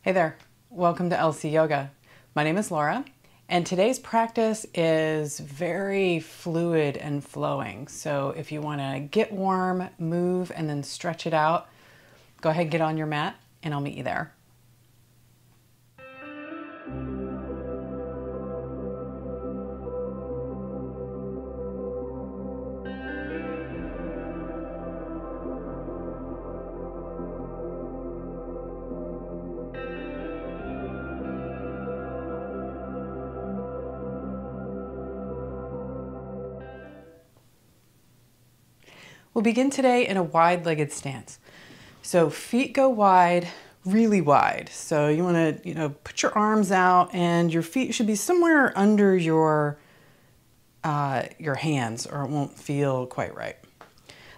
Hey there, welcome to LC Yoga. My name is Laura, and today's practice is very fluid and flowing. So if you want to get warm, move, and then stretch it out, go ahead and get on your mat, and I'll meet you there. We'll begin today in a wide-legged stance. So feet go wide, really wide. So you want to, put your arms out, and your feet should be somewhere under your hands, or it won't feel quite right.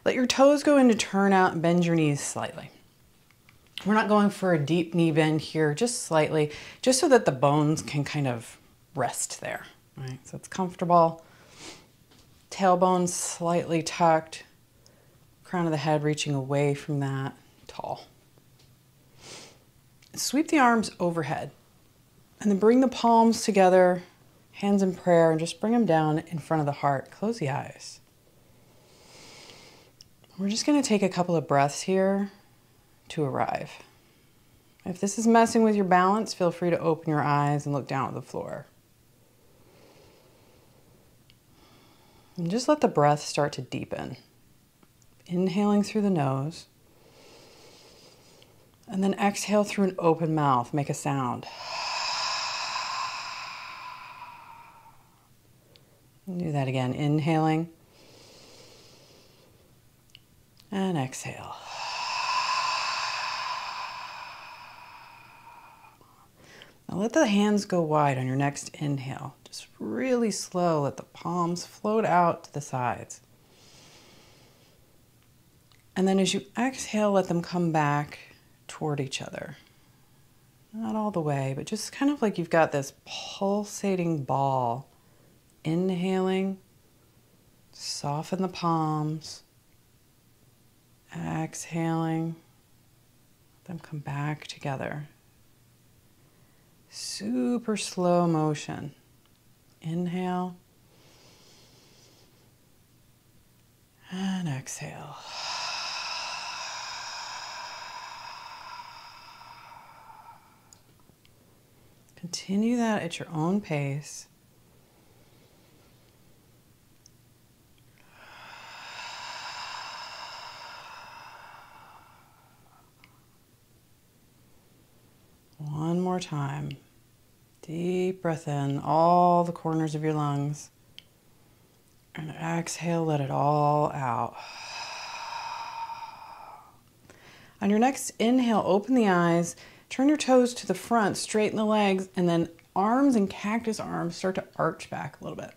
Let your toes go into turnout and bend your knees slightly. We're not going for a deep knee bend here, just slightly, just so that the bones can kind of rest there. Right? So it's comfortable. Tailbone slightly tucked. Crown of the head reaching away from that, tall. Sweep the arms overhead and then bring the palms together, hands in prayer, and just bring them down in front of the heart. Close the eyes. We're just going to take a couple of breaths here to arrive. If this is messing with your balance, feel free to open your eyes and look down at the floor. And just let the breath start to deepen. Inhaling through the nose, and then exhale through an open mouth. Make a sound. Do that again. Inhaling and exhale. Now let the hands go wide on your next inhale. Just really slow. Let the palms float out to the sides. And then as you exhale, let them come back toward each other. Not all the way, but just kind of like you've got this pulsating ball. Inhaling, soften the palms. Exhaling, let them come back together. Super slow motion. Inhale and exhale. Continue that at your own pace. One more time. Deep breath in, all the corners of your lungs. And exhale, let it all out. On your next inhale, open the eyes. Turn your toes to the front, straighten the legs, and then arms and cactus arms start to arch back a little bit.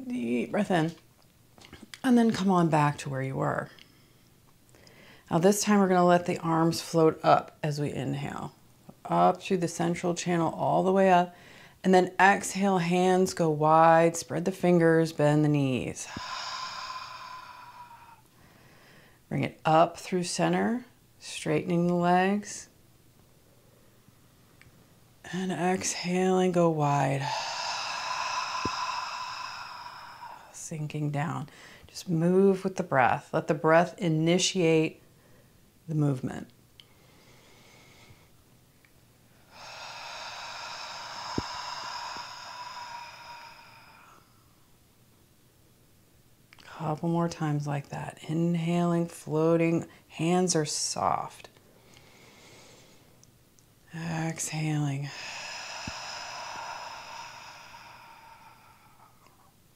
Deep breath in, and then come on back to where you were. Now this time we're going to let the arms float up as we inhale. Up through the central channel all the way up, and then exhale, hands go wide, spread the fingers, bend the knees. Bring it up through center, straightening the legs. And exhaling, go wide. Sinking down. Just move with the breath. Let the breath initiate the movement. Couple more times like that. Inhaling, floating, hands are soft. Exhaling.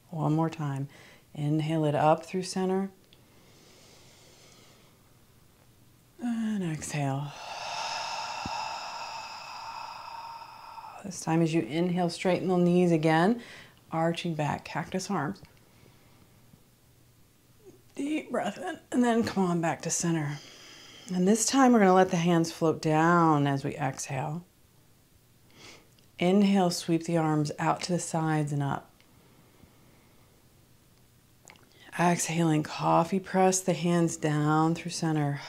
One more time. Inhale it up through center. And exhale. This time as you inhale, straighten the knees again, arching back, cactus arms. Deep breath in, and then come on back to center. And this time we're going to let the hands float down as we exhale. Inhale, sweep the arms out to the sides and up. Exhaling, coffee press the hands down through center.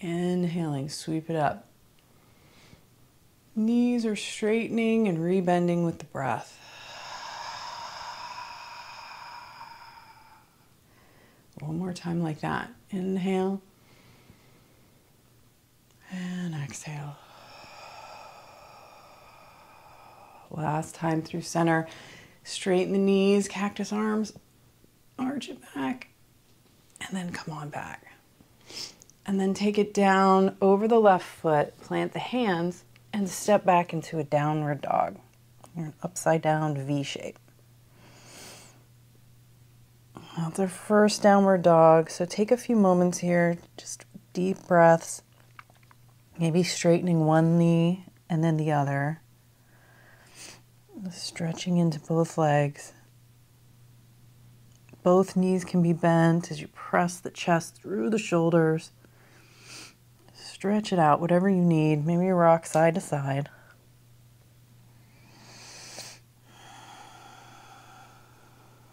Inhaling, sweep it up. Knees are straightening and rebending with the breath. One more time like that. Inhale. And exhale. Last time through center. Straighten the knees, cactus arms, arch it back, and then come on back. And then take it down over the left foot, plant the hands, and step back into a downward dog. You're an upside down V shape. That's our first downward dog. So take a few moments here, just deep breaths, maybe straightening one knee and then the other. Stretching into both legs. Both knees can be bent as you press the chest through the shoulders. Stretch it out, whatever you need. Maybe you rock side to side.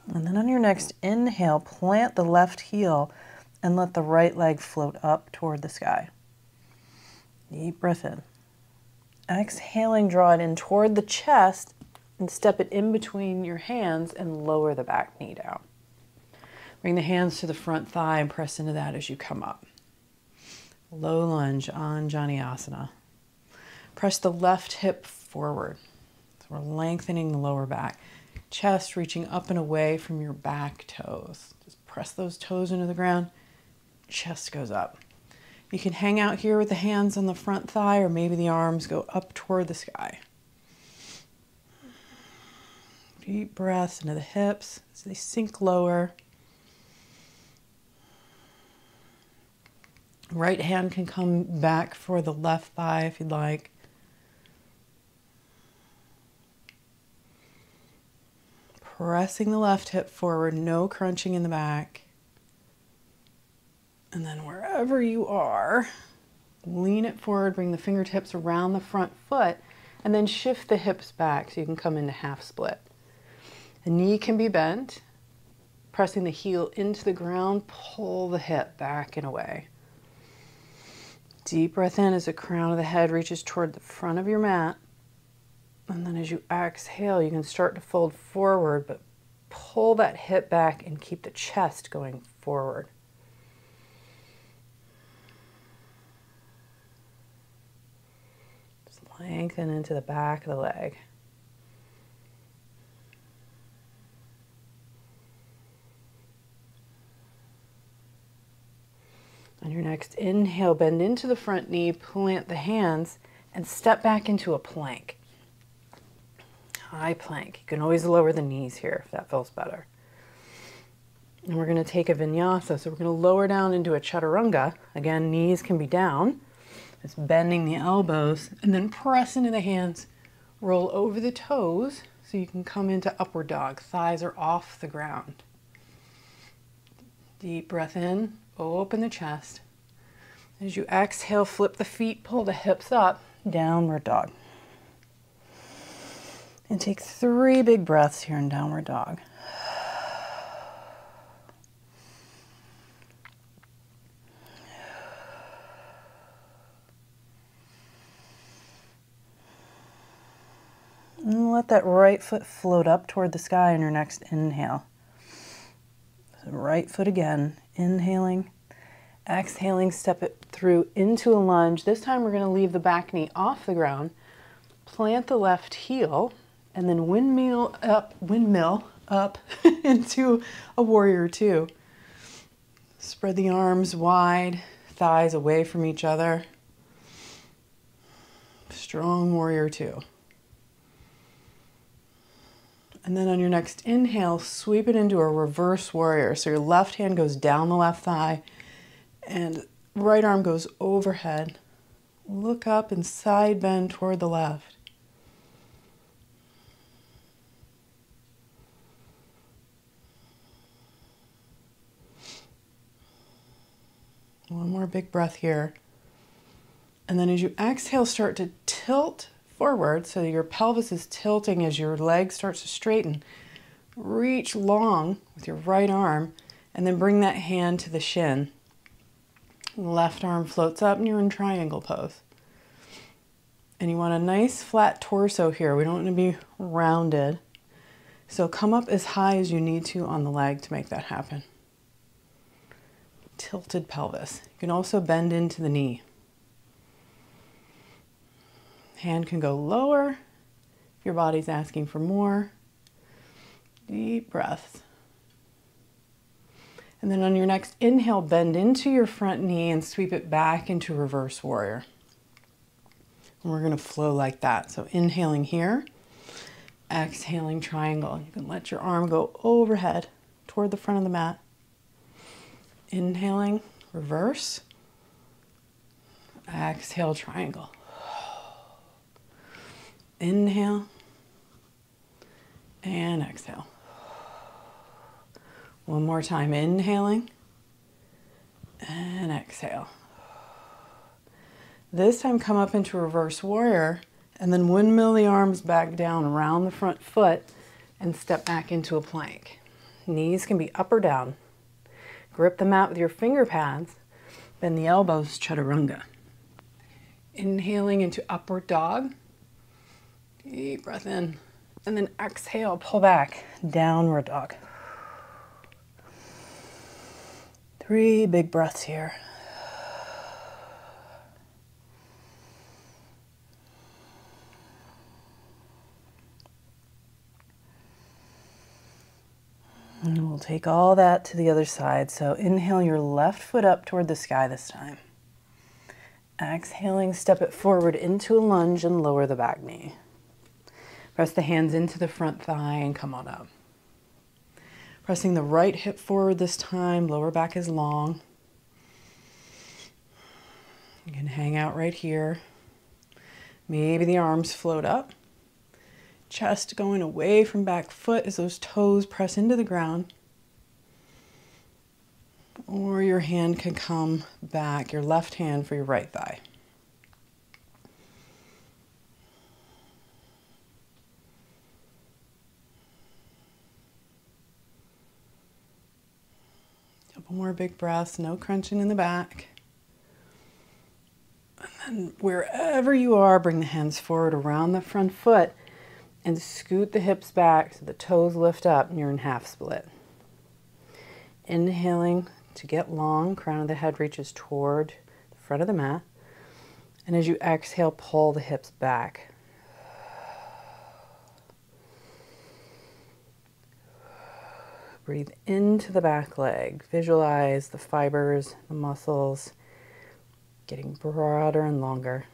And then on your next inhale, plant the left heel and let the right leg float up toward the sky. Deep breath in. Exhaling, draw it in toward the chest and step it in between your hands and lower the back knee down. Bring the hands to the front thigh and press into that as you come up. Low lunge, Anjaneyasana. Press the left hip forward. So we're lengthening the lower back. Chest reaching up and away from your back toes. Just press those toes into the ground. Chest goes up. You can hang out here with the hands on the front thigh, or maybe the arms go up toward the sky. Deep breaths into the hips as they sink lower. Right hand can come back for the left thigh if you'd like. Pressing the left hip forward, no crunching in the back. And then wherever you are, lean it forward, bring the fingertips around the front foot, and then shift the hips back so you can come into half split. The knee can be bent. Pressing the heel into the ground, pull the hip back and away. Deep breath in as the crown of the head reaches toward the front of your mat. And then as you exhale, you can start to fold forward, but pull that hip back and keep the chest going forward. Just lengthen into the back of the leg. On your next inhale, bend into the front knee, plant the hands, and step back into a plank. High plank. You can always lower the knees here if that feels better. And we're going to take a vinyasa. So we're going to lower down into a chaturanga. Again, knees can be down. It's bending the elbows, and then press into the hands. Roll over the toes so you can come into upward dog. Thighs are off the ground. Deep breath in. Open the chest. As you exhale, flip the feet, pull the hips up, downward dog. And take 3 big breaths here in downward dog. And let that right foot float up toward the sky in your next inhale. So right foot again. Inhaling, exhaling, step it through into a lunge. This time we're going to leave the back knee off the ground, plant the left heel, and then windmill up into a warrior two. Spread the arms wide, thighs away from each other. Strong warrior two. And then on your next inhale, sweep it into a reverse warrior. So your left hand goes down the left thigh and right arm goes overhead. Look up and side bend toward the left. One more big breath here. And then as you exhale, start to tilt forward so your pelvis is tilting as your leg starts to straighten. Reach long with your right arm and then bring that hand to the shin. Left arm floats up and you're in triangle pose. And you want a nice flat torso here. We don't want to be rounded. So come up as high as you need to on the leg to make that happen. Tilted pelvis. You can also bend into the knee. Hand can go lower if your body's asking for more. Deep breaths. And then on your next inhale, bend into your front knee and sweep it back into reverse warrior. And we're going to flow like that. So inhaling here, exhaling triangle. You can let your arm go overhead toward the front of the mat. Inhaling, reverse. Exhale, triangle. Inhale and exhale. One more time, inhaling and exhale. This time come up into reverse warrior and then windmill the arms back down around the front foot and step back into a plank. Knees can be up or down. Grip the mat with your finger pads, bend the elbows, chaturanga. Inhaling into upward dog. Deep breath in. And then exhale, pull back, downward dog. 3 big breaths here. And we'll take all that to the other side. So inhale your left foot up toward the sky this time. Exhaling, step it forward into a lunge and lower the back knee. Press the hands into the front thigh and come on up. Pressing the right hip forward this time, lower back is long. You can hang out right here. Maybe the arms float up. Chest going away from back foot as those toes press into the ground. Or your hand can come back, your left hand for your right thigh. Couple more big breaths, no crunching in the back. And then wherever you are, bring the hands forward around the front foot and scoot the hips back so the toes lift up and you're in half split. Inhaling to get long, crown of the head reaches toward the front of the mat. And as you exhale, pull the hips back. Breathe into the back leg. Visualize the fibers, the muscles getting broader and longer.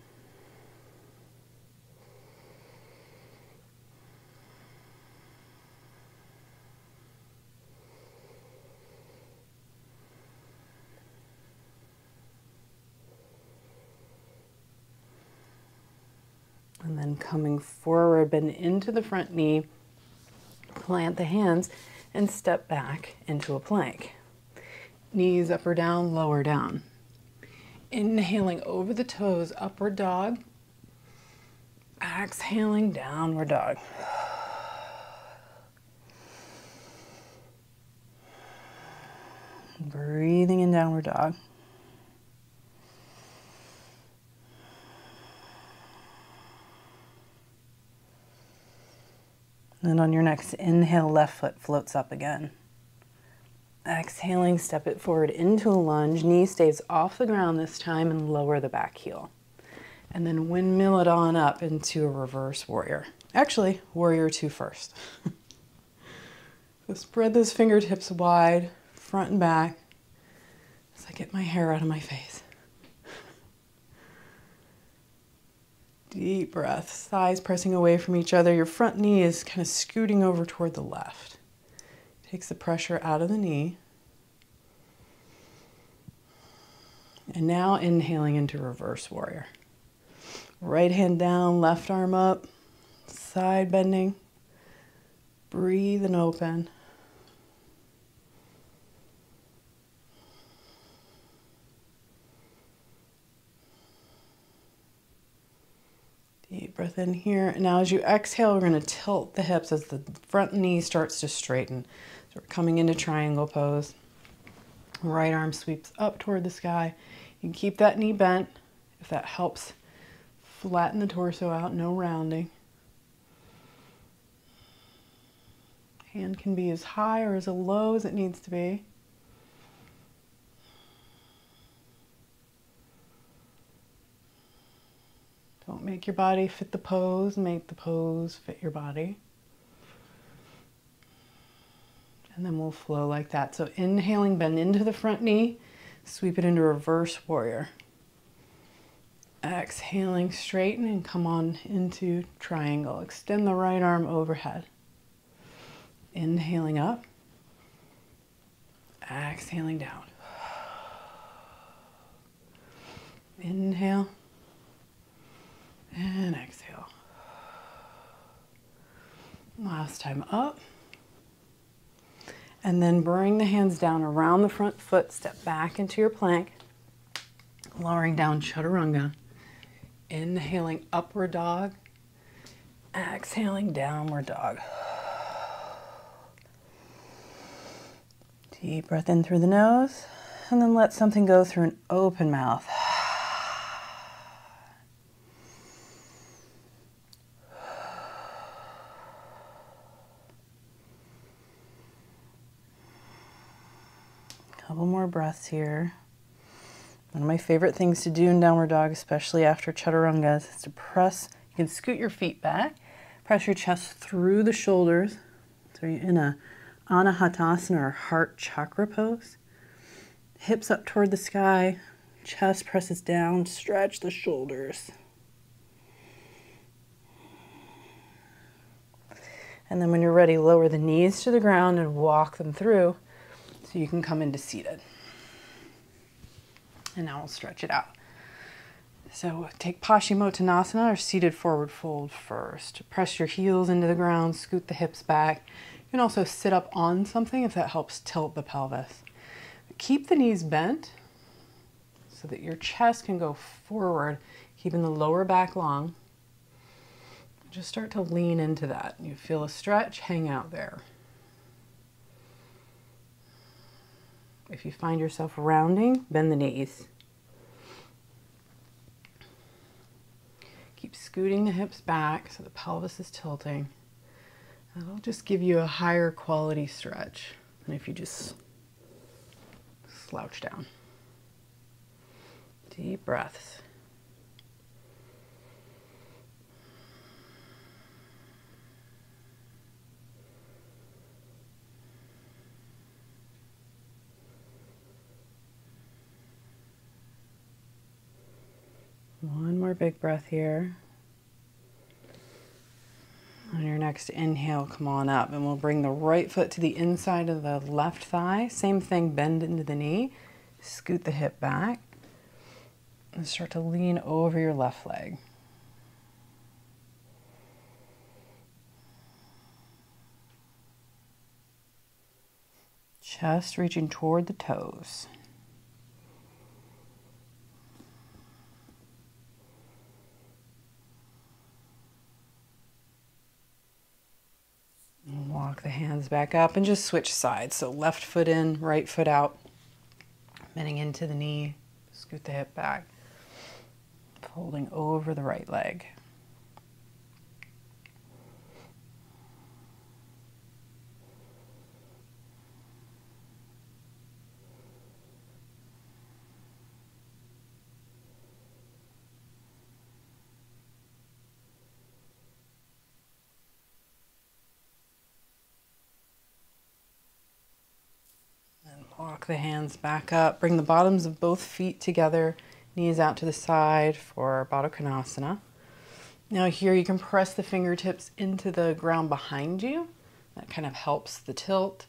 And then coming forward, bend into the front knee, plant the hands, and step back into a plank. Knees up or down, lower down. Inhaling over the toes, upward dog. Exhaling, downward dog. Breathing in downward dog. And on your next inhale, left foot floats up again. Exhaling, step it forward into a lunge. Knee stays off the ground this time and lower the back heel. And then windmill it on up into a reverse warrior. Actually, warrior 2 first. So spread those fingertips wide, front and back, as I get my hair out of my face. Deep breaths, thighs pressing away from each other. Your front knee is kind of scooting over toward the left. Takes the pressure out of the knee. And now inhaling into reverse warrior. Right hand down, left arm up, side bending. Breathe and open. Deep breath in here. And now as you exhale, we're going to tilt the hips as the front knee starts to straighten. So we're coming into triangle pose. Right arm sweeps up toward the sky. You can keep that knee bent if that helps flatten the torso out, no rounding. Hand can be as high or as low as it needs to be. Don't make your body fit the pose, make the pose fit your body. And then we'll flow like that. So inhaling, bend into the front knee, sweep it into reverse warrior. Exhaling, straighten and come on into triangle. Extend the right arm overhead. Inhaling up. Exhaling down. Inhale. And exhale. Last time up. And then bring the hands down around the front foot. Step back into your plank. Lowering down chaturanga. Inhaling upward dog. Exhaling downward dog. Deep breath in through the nose. And then let something go through an open mouth. Couple more breaths here. One of my favorite things to do in downward dog, especially after chaturanga, is to press. You can scoot your feet back, press your chest through the shoulders. So you're in a anahatasana or heart chakra pose. Hips up toward the sky, chest presses down, stretch the shoulders. And then when you're ready, lower the knees to the ground and walk them through so you can come into seated. And now we'll stretch it out. So take Paschimottanasana or seated forward fold first. Press your heels into the ground, scoot the hips back. You can also sit up on something if that helps tilt the pelvis. Keep the knees bent so that your chest can go forward, keeping the lower back long. Just start to lean into that. You feel a stretch, hang out there. If you find yourself rounding, bend the knees. Keep scooting the hips back so the pelvis is tilting. That'll just give you a higher quality stretch than if you just slouch down. Deep breaths. One more big breath here. On your next inhale, come on up and we'll bring the right foot to the inside of the left thigh. Same thing, bend into the knee, scoot the hip back, and start to lean over your left leg. Chest reaching toward the toes. Walk the hands back up and just switch sides. So left foot in, right foot out, bending into the knee, scoot the hip back, folding over the right leg. Walk the hands back up. Bring the bottoms of both feet together, knees out to the side for Baddha Konasana. Now here you can press the fingertips into the ground behind you. That kind of helps the tilt.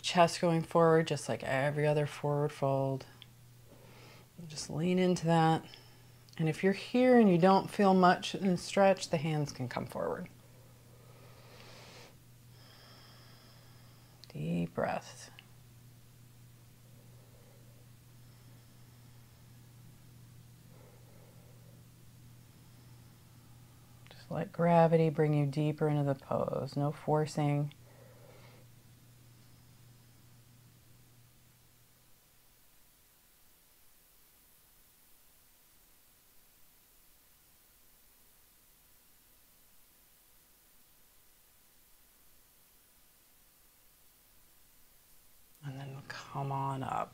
Chest going forward just like every other forward fold. Just lean into that. And if you're here and you don't feel much in stretch, the hands can come forward. Deep breaths. Let gravity bring you deeper into the pose. No forcing. on up.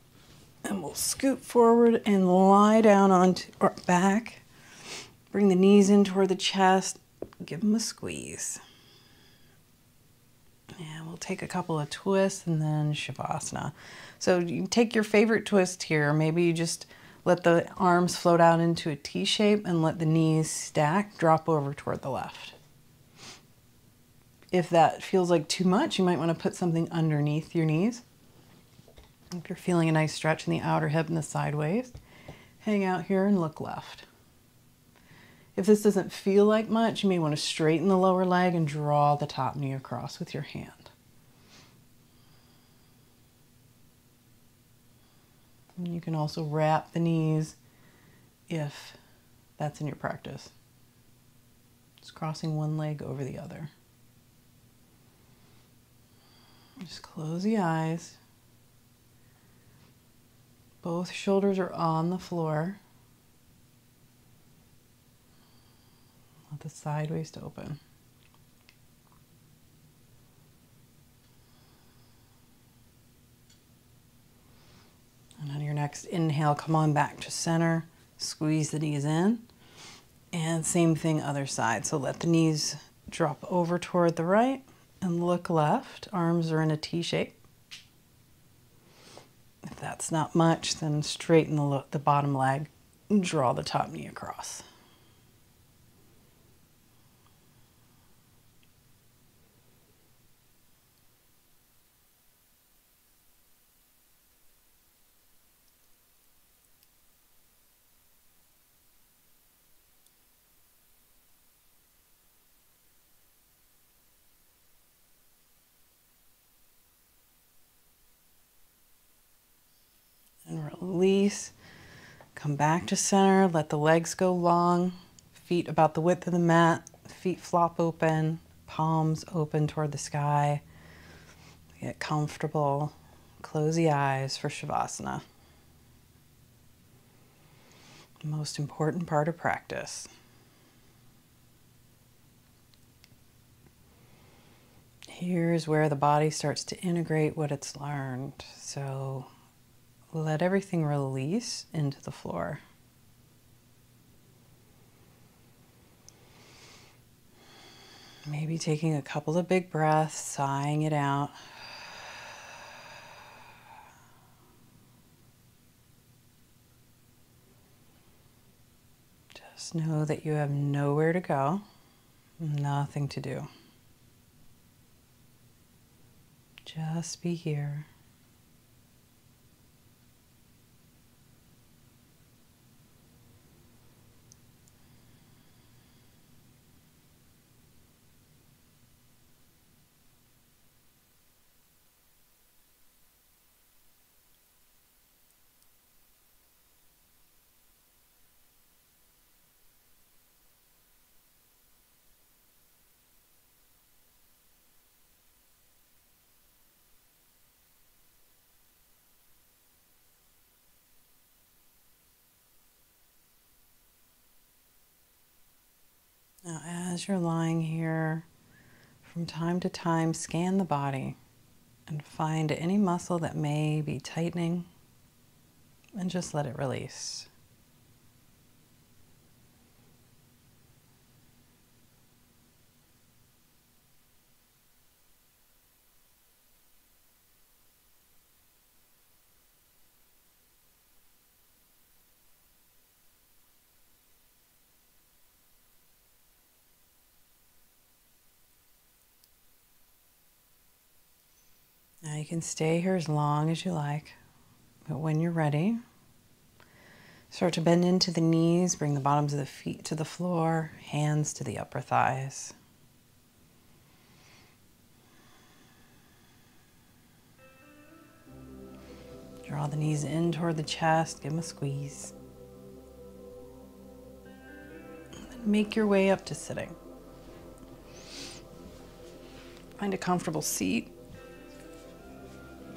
And we'll scoot forward and lie down onto our back. Bring the knees in toward the chest. Give them a squeeze. And we'll take a couple of twists and then Shavasana. So you take your favorite twist here. Maybe you just let the arms float out into a T shape and let the knees stack, drop over toward the left. If that feels like too much, you might want to put something underneath your knees. If you're feeling a nice stretch in the outer hip and the side waist, hang out here and look left. If this doesn't feel like much, you may want to straighten the lower leg and draw the top knee across with your hand. And you can also wrap the knees if that's in your practice. Just crossing one leg over the other. Just close the eyes. Both shoulders are on the floor. Let the side waist open. And on your next inhale, come on back to center. Squeeze the knees in. And same thing other side. So let the knees drop over toward the right and look left. Arms are in a T shape. If that's not much, then straighten the bottom leg and draw the top knee across. And release. Come back to center. Let the legs go long. Feet about the width of the mat. Feet flop open. Palms open toward the sky. Get comfortable. Close the eyes for Shavasana. The most important part of practice. Here's where the body starts to integrate what it's learned. So let everything release into the floor. Maybe taking a couple of big breaths, sighing it out. Just know that you have nowhere to go, nothing to do. Just be here. Now, as you're lying here, from time to time, scan the body and find any muscle that may be tightening and just let it release. Now you can stay here as long as you like, but when you're ready, start to bend into the knees, bring the bottoms of the feet to the floor, hands to the upper thighs. Draw the knees in toward the chest, give them a squeeze. And then make your way up to sitting. Find a comfortable seat.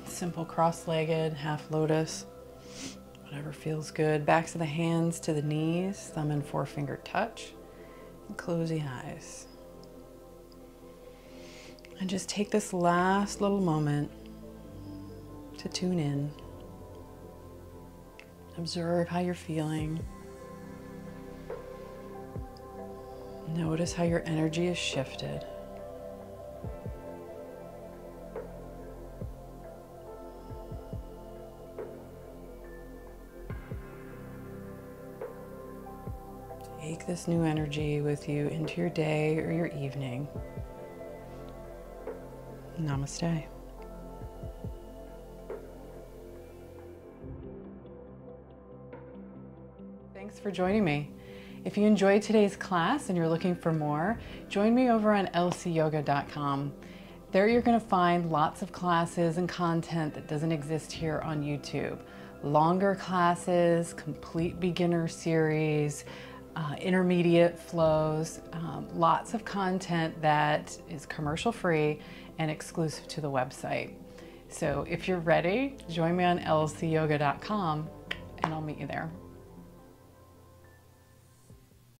Simple cross-legged, half lotus, whatever feels good. Backs of the hands to the knees, thumb and forefinger touch, and close the eyes. And just take this last little moment to tune in Observe how you're feeling. Notice how your energy is shifted. Take this new energy with you into your day or your evening. Namaste. Thanks for joining me. If you enjoyed today's class and you're looking for more, join me over on lcyoga.com. There you're going to find lots of classes and content that doesn't exist here on YouTube. Longer classes, complete beginner series, intermediate flows, lots of content that is commercial free and exclusive to the website. So if you're ready, join me on lcyoga.com and I'll meet you there.